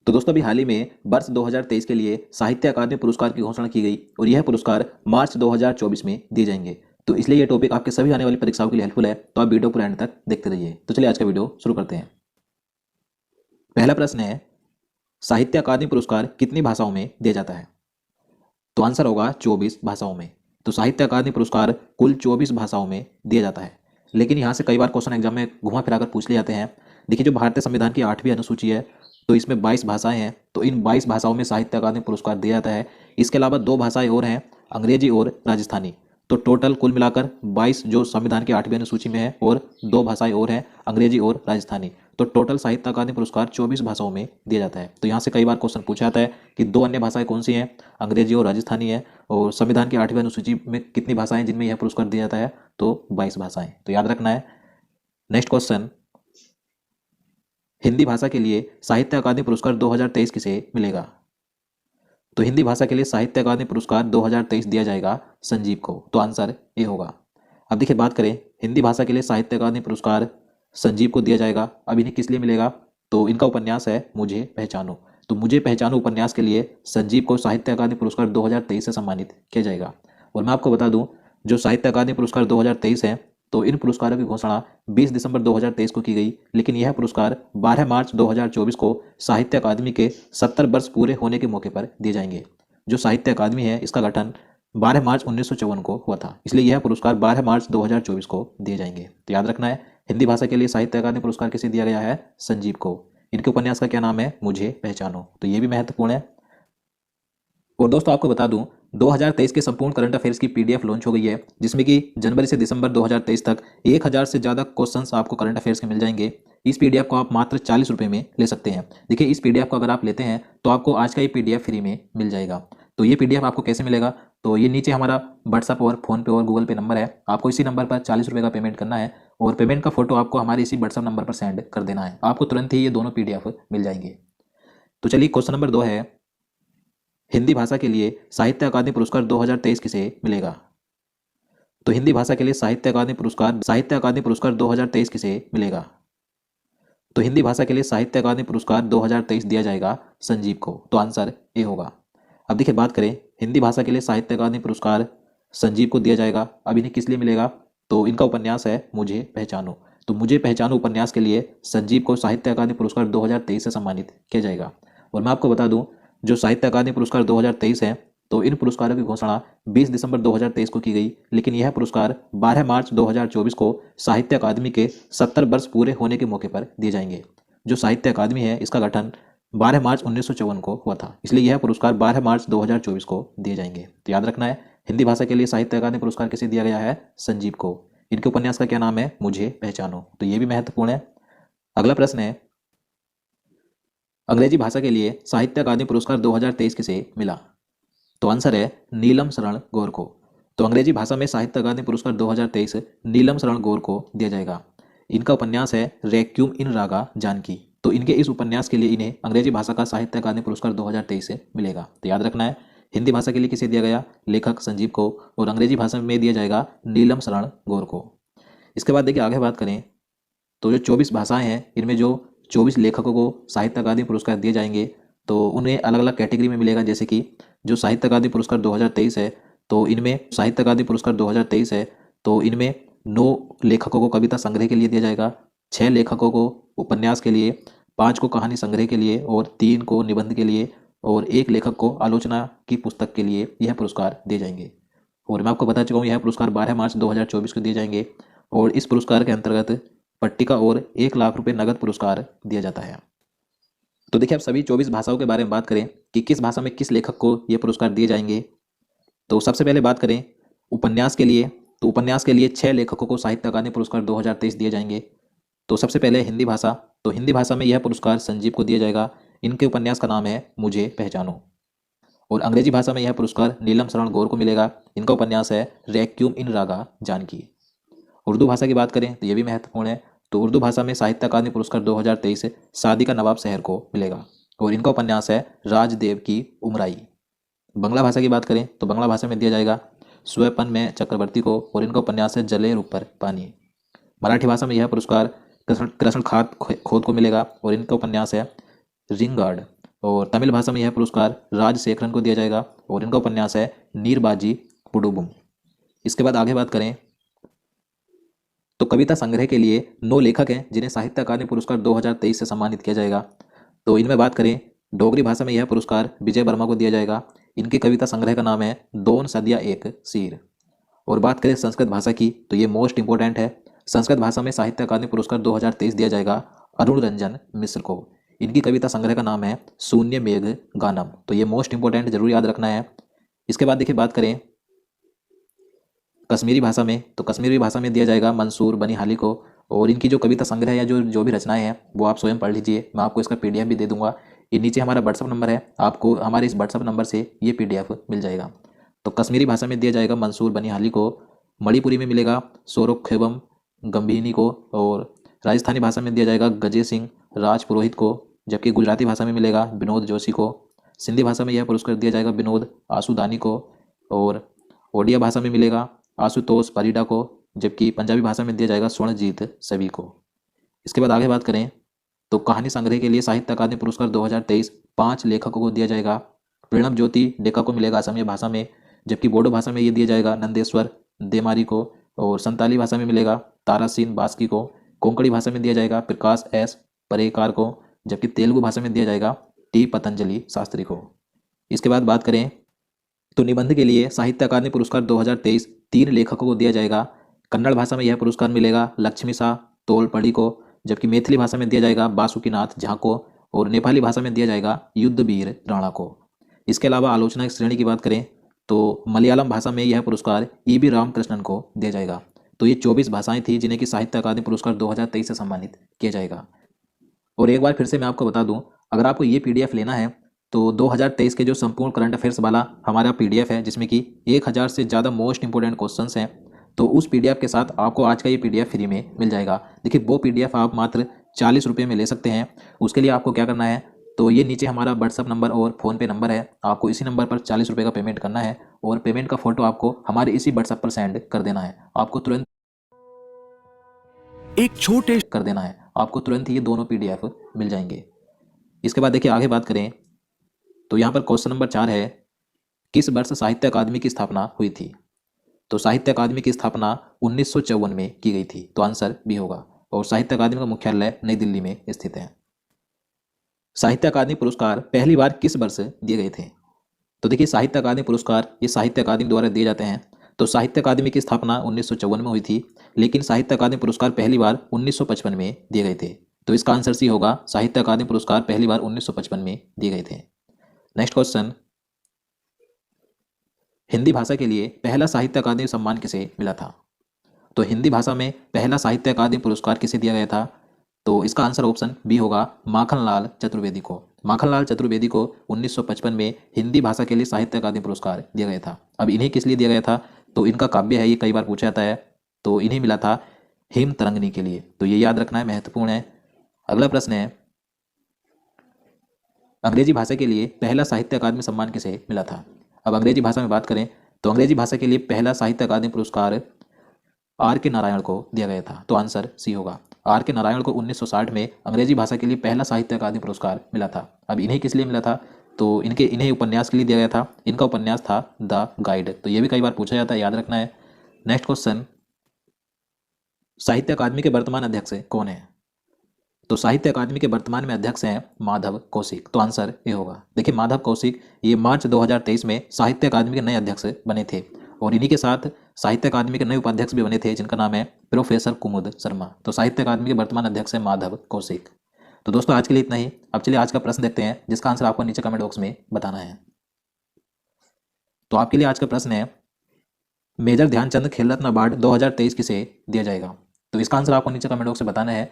तो दोस्तों अभी हाल ही में वर्ष 2023 के लिए साहित्य अकादमी पुरस्कार की घोषणा की गई और यह पुरस्कार मार्च 2024 में दिए जाएंगे। तो इसलिए यह टॉपिक आपके सभी आने वाली परीक्षाओं के लिए हेल्पफुल है, तो आप वीडियो पूरा एंड तक देखते रहिए। तो चलिए आज का वीडियो शुरू करते हैं। पहला प्रश्न है, साहित्य अकादमी पुरस्कार कितनी भाषाओं में दिया जाता है? तो आंसर होगा 24 भाषाओं में। तो साहित्य अकादमी पुरस्कार कुल 24 भाषाओं में दिया जाता है। लेकिन यहाँ से कई बार क्वेश्चन एग्जाम में घुमा फिरा कर पूछ लिए जाते हैं। देखिए, जो भारतीय संविधान की 8वीं अनुसूची है तो इसमें 22 भाषाएं हैं, तो इन 22 भाषाओं में साहित्य अकादमी पुरस्कार दिया जाता है। इसके अलावा 2 भाषाएं और हैं, अंग्रेजी और राजस्थानी। तो टोटल कुल मिलाकर 22 जो संविधान की 8वीं अनुसूची में है और 2 भाषाएं और हैं, अंग्रेजी और राजस्थानी। तो टोटल साहित्य अकादमी पुरस्कार 24 भाषाओं में दिया जाता है। तो यहाँ से कई बार क्वेश्चन पूछा जाता है कि 2 अन्य भाषाएं कौन सी हैं, अंग्रेजी और राजस्थानी है, और संविधान की 8वीं अनुसूची में कितनी भाषाएं जिनमें यह पुरस्कार दिया जाता है? तो 22 भाषाएं। तो याद रखना है। नेक्स्ट क्वेश्चन, हिंदी भाषा के लिए साहित्य अकादमी पुरस्कार 2023 किसे मिलेगा? तो हिंदी भाषा के लिए साहित्य अकादमी पुरस्कार 2023 दिया जाएगा संजीव को। तो आंसर ए होगा। अब देखिए, बात करें हिंदी भाषा के लिए साहित्य अकादमी पुरस्कार संजीव को दिया जाएगा। अब इन्हें किस लिए मिलेगा? तो इनका उपन्यास है मुझे पहचानो। तो मुझे पहचानो उपन्यास के लिए संजीव को साहित्य अकादमी पुरस्कार 2023 से सम्मानित किया जाएगा। और मैं आपको बता दूं, जो साहित्य अकादमी पुरस्कार 2023 है तो इन पुरस्कारों की घोषणा 20 दिसंबर 2023 को की गई, लेकिन यह पुरस्कार 12 मार्च 2024 को साहित्य अकादमी के 70 वर्ष पूरे होने के मौके पर दिए जाएंगे। जो साहित्य अकादमी है इसका गठन 12 मार्च 1954 को हुआ था, इसलिए यह पुरस्कार 12 मार्च 2024 को दिए जाएंगे। तो याद रखना है, हिंदी भाषा के लिए साहित्य अकादमी पुरस्कार किसे दिया गया है? संजीव को। इनके उपन्यास का क्या नाम है? मुझे पहचानो। तो ये भी महत्वपूर्ण है। और दोस्तों आपको बता दूं, 2023 के संपूर्ण करंट अफेयर्स की पीडीएफ लॉन्च हो गई है, जिसमें कि जनवरी से दिसंबर 2023 तक 1000 से ज़्यादा क्वेश्चंस आपको करंट अफेयर्स के मिल जाएंगे। इस पीडीएफ को आप मात्र 40 रुपये में ले सकते हैं। देखिए, इस पीडीएफ को अगर आप लेते हैं तो आपको आज का ये पीडीएफ फ्री में मिल जाएगा। तो ये पीडीएफ आपको कैसे मिलेगा? तो ये नीचे हमारा व्हाट्सअप और फोनपे और गूगल पे नंबर है, आपको इसी नंबर पर 40 रुपये का पेमेंट करना है और पेमेंट का फोटो आपको हमारे इसी व्हाट्सअप नंबर पर सेंड कर देना है। आपको तुरंत ही ये दोनों पीडीएफ मिल जाएंगे। तो चलिए, क्वेश्चन नंबर 2 है, हिंदी भाषा के लिए साहित्य अकादमी पुरस्कार 2023 किसे मिलेगा? तो हिंदी भाषा के लिए साहित्य अकादमी पुरस्कार 2023 किसे मिलेगा? तो हिंदी भाषा के लिए साहित्य अकादमी पुरस्कार 2023 दिया जाएगा संजीव को। तो आंसर ए होगा। अब देखिए, बात करें हिंदी भाषा के लिए साहित्य अकादमी पुरस्कार संजीव को दिया जाएगा। अब इन्हें किस लिए मिलेगा? तो इनका उपन्यास है मुझे पहचानो। तो मुझे पहचानो उपन्यास के लिए संजीव को साहित्य अकादमी पुरस्कार 2023 से सम्मानित किया जाएगा। और मैं आपको बता दूं, जो साहित्य अकादमी पुरस्कार 2023 है तो इन पुरस्कारों की घोषणा 20 दिसंबर 2023 को की गई, लेकिन यह पुरस्कार 12 मार्च 2024 को साहित्य अकादमी के 70 वर्ष पूरे होने के मौके पर दिए जाएंगे। जो साहित्य अकादमी है इसका गठन 12 मार्च 1954 को हुआ था, इसलिए यह पुरस्कार 12 मार्च 2024 को दिए जाएंगे। तो याद रखना है, हिंदी भाषा के लिए साहित्य अकादमी पुरस्कार किसे दिया गया है? संजीव को। इनके उपन्यास का क्या नाम है? मुझे पहचानो। तो ये भी महत्वपूर्ण है। अगला प्रश्न है, अंग्रेजी भाषा के लिए साहित्य अकादमी पुरस्कार 2023 किसे मिला? तो आंसर है नीलम शरण गौर को। तो अंग्रेजी भाषा में साहित्य अकादमी पुरस्कार 2023 नीलम शरण गौर को दिया जाएगा। इनका उपन्यास है रेक्यूम इन रागा जानकी। तो इनके इस उपन्यास के लिए इन्हें अंग्रेजी भाषा का साहित्य अकादमी पुरस्कार 2023 से मिलेगा। तो याद रखना है, हिंदी भाषा के लिए किसे दिया गया? लेखक संजीव को, और अंग्रेजी भाषा में दिया जाएगा नीलम शरण गौर को। इसके बाद देखिए, आगे बात करें तो जो 24 भाषाएं हैं इनमें जो 24 लेखकों को साहित्य अकादमी पुरस्कार दिए जाएंगे तो उन्हें अलग अलग कैटेगरी में मिलेगा। जैसे कि जो साहित्य अकादमी पुरस्कार 2023 है तो इनमें 9 लेखकों को कविता संग्रह के लिए दिया जाएगा, 6 लेखकों को उपन्यास के लिए, 5 को कहानी संग्रह के लिए और 3 को निबंध के लिए और 1 लेखक को आलोचना की पुस्तक के लिए यह पुरस्कार दिए जाएंगे। और मैं आपको बता चुका हूँ, यह पुरस्कार 12 मार्च 2024 को दिए जाएंगे और इस पुरस्कार के अंतर्गत पट्टिका और 1 लाख रुपए नगद पुरस्कार दिया जाता है। तो देखिए, अब सभी 24 भाषाओं के बारे में बात करें कि किस भाषा में किस लेखक को ये पुरस्कार दिए जाएंगे। तो सबसे पहले बात करें उपन्यास के लिए, तो उपन्यास के लिए 6 लेखकों को साहित्य अकादमी पुरस्कार 2023 दिए जाएंगे। तो सबसे पहले हिंदी भाषा, तो हिंदी भाषा में यह पुरस्कार संजीव को दिया जाएगा। इनके उपन्यास का नाम है मुझे पहचानो। और अंग्रेजी भाषा में यह पुरस्कार नीलम शरण गौर को मिलेगा। इनका उपन्यास है रेक्यूम इन रागा जानकी। उर्दू भाषा की बात करें तो ये भी महत्वपूर्ण है। तो उर्दू भाषा में साहित्य अकादमी पुरस्कार 2023 सादी का नवाब शहर को मिलेगा और इनका उपन्यास है राजदेव की उमराई। बंगला भाषा की बात करें तो बंगला भाषा में दिया जाएगा स्वपन में चक्रवर्ती को और इनका उपन्यास है जलेर ऊपर पानी। मराठी भाषा में यह पुरस्कार कृष्ण खोत को मिलेगा और इनका उपन्यास है रिंगार्ड। और तमिल भाषा में यह पुरस्कार राजशेखरन को दिया जाएगा और इनका उपन्यास है नीरबाजी पुडुबुम। इसके बाद आगे बात करें तो कविता संग्रह के लिए 9 लेखक हैं जिन्हें साहित्य अकादमी पुरस्कार 2023 से सम्मानित किया जाएगा। तो इनमें बात करें डोगरी भाषा में यह पुरस्कार विजय वर्मा को दिया जाएगा। इनकी कविता संग्रह का नाम है दोन सदिया एक सीर। और बात करें संस्कृत भाषा की तो ये मोस्ट इंपॉर्टेंट है। संस्कृत भाषा में साहित्य अकादमी पुरस्कार 2023 दिया जाएगा अरुण रंजन मिश्र को। इनकी कविता संग्रह का नाम है शून्य मेघ गानम। तो ये मोस्ट इंपॉर्टेंट, जरूर याद रखना है। इसके बाद देखिए बात करें कश्मीरी भाषा में तो कश्मीरी भाषा में दिया जाएगा मंसूर बनिहाली को। और इनकी जो कविता संग्रह या जो भी रचनाएं हैं वो आप स्वयं पढ़ लीजिए। मैं आपको इसका PDF भी दे दूंगा। ये नीचे हमारा व्हाट्सअप नंबर है, आपको हमारे इस व्हाट्सअप नंबर से ये PDF मिल जाएगा। तो कश्मीरी भाषा में दिया जाएगा मंसूर बनिहाली को। मणिपुरी में मिलेगा सोरोखेबम गंभीनी को। और राजस्थानी भाषा में दिया जाएगा गजे सिंह राजपुरोहित को। जबकि गुजराती भाषा में मिलेगा विनोद जोशी को। सिंधी भाषा में यह पुरस्कार दिया जाएगा विनोद आसूदानी को। और ओडिया भाषा में मिलेगा आशुतोष परिडा को। जबकि पंजाबी भाषा में दिया जाएगा स्वर्णजीत सभी को। इसके बाद आगे बात करें तो कहानी संग्रह के लिए साहित्य अकादमी पुरस्कार 2023 5 लेखकों को दिया जाएगा। प्रणब ज्योति डेका को मिलेगा असमिया भाषा में। जबकि बोडो भाषा में ये दिया जाएगा नंदेश्वर देमारी को। और संताली भाषा में मिलेगा तारासीन बास्की को। कोंकणी भाषा में दिया जाएगा प्रकाश S परेकार को। जबकि तेलुगु भाषा में दिया जाएगा T पतंजलि शास्त्री को। इसके बाद बात करें तो निबंध के लिए साहित्य अकादमी पुरस्कार 2023 3 लेखकों को दिया जाएगा। कन्नड़ भाषा में यह पुरस्कार मिलेगा लक्ष्मी शाह तोलपड़ी को। जबकि मैथिली भाषा में दिया जाएगा बासुकीनाथ झा को। और नेपाली भाषा में दिया जाएगा युद्धवीर राणा को। इसके अलावा आलोचना की श्रेणी की बात करें तो मलयालम भाषा में यह पुरस्कार EB रामकृष्णन को दिया जाएगा। तो ये 24 भाषाएं थी जिन्हें कि साहित्य अकादमी पुरस्कार 2023 से सम्मानित किया जाएगा। और एक बार फिर से मैं आपको बता दूं, अगर आपको ये PDF लेना है तो 2023 के जो संपूर्ण करंट अफेयर्स वाला हमारा PDF है जिसमें कि 1000 से ज़्यादा मोस्ट इंपोर्टेंट क्वेश्चंस हैं, तो उस PDF के साथ आपको आज का ये PDF फ्री में मिल जाएगा। देखिए वो PDF आप मात्र 40 रुपये में ले सकते हैं। उसके लिए आपको क्या करना है तो ये नीचे हमारा व्हाट्सअप नंबर और फ़ोनपे नंबर है, आपको इसी नंबर पर 40 रुपये का पेमेंट करना है। और पेमेंट का फ़ोटो आपको हमारे इसी व्हाट्सअप पर सेंड कर देना है। आपको तुरंत ही ये दोनों PDF मिल जाएंगे। इसके बाद देखिए आगे बात करें तो यहाँ पर क्वेश्चन नंबर 4 है, किस वर्ष साहित्य अकादमी की स्थापना हुई थी? तो साहित्य अकादमी की स्थापना 1954 में की गई थी। तो आंसर B होगा। और साहित्य अकादमी का मुख्यालय नई दिल्ली में स्थित है। साहित्य अकादमी पुरस्कार पहली बार किस वर्ष दिए गए थे? तो देखिए साहित्य अकादमी पुरस्कार ये साहित्य अकादमी द्वारा दिए जाते हैं। तो साहित्य अकादमी की स्थापना 1954 में हुई थी, लेकिन साहित्य अकादमी पुरस्कार पहली बार 1955 में दिए गए थे। तो इसका आंसर C होगा। साहित्य अकादमी पुरस्कार पहली बार 1955 में दिए गए थे। नेक्स्ट क्वेश्चन, हिंदी भाषा के लिए पहला साहित्य अकादमी सम्मान किसे मिला था? तो हिंदी भाषा में पहला साहित्य अकादमी पुरस्कार किसे दिया गया था? तो इसका आंसर ऑप्शन B होगा, माखनलाल चतुर्वेदी को। माखनलाल चतुर्वेदी को 1955 में हिंदी भाषा के लिए साहित्य अकादमी पुरस्कार दिया गया था। अब इन्हें किस लिए दिया गया था? तो इनका काव्य है, ये कई बार पूछा जाता है, तो इन्हें मिला था हेम तरंगिणी के लिए। तो ये याद रखना है, महत्वपूर्ण है। अगला प्रश्न है, अंग्रेजी भाषा के लिए पहला साहित्य अकादमी सम्मान किसे मिला था? अब अंग्रेजी भाषा में बात करें तो अंग्रेजी भाषा के लिए पहला साहित्य अकादमी पुरस्कार R.K. नारायण को दिया गया था। तो आंसर C होगा। R.K. नारायण को 1960 में अंग्रेजी भाषा के लिए पहला साहित्य अकादमी पुरस्कार मिला था। अब इन्हें किस लिए मिला था? तो इन्हें उपन्यास के लिए दिया गया था। इनका उपन्यास था द गाइड। तो ये भी कई बार पूछा जाता है, याद रखना है। नेक्स्ट क्वेश्चन, साहित्य अकादमी के वर्तमान अध्यक्ष कौन है? तो साहित्य अकादमी के वर्तमान में अध्यक्ष हैं माधव कौशिक। तो आंसर ए होगा। देखिए माधव कौशिक ये मार्च 2023 में साहित्य अकादमी के नए अध्यक्ष बने थे। और इन्हीं के साथ साहित्य अकादमी के नए उपाध्यक्ष भी बने थे जिनका नाम है प्रोफेसर कुमुद शर्मा। तो साहित्य अकादमी के वर्तमान अध्यक्ष हैं माधव कौशिक। तो दोस्तों आज के लिए इतना ही। अब चलिए आज का प्रश्न देखते हैं जिसका आंसर आपको नीचे कमेंट बॉक्स में बताना है। तो आपके लिए आज का प्रश्न है, मेजर ध्यानचंद खेल रत्न अवार्ड 2023 किसे दिया जाएगा? तो इसका आंसर आपको नीचे कमेंट बॉक्स में बताना है।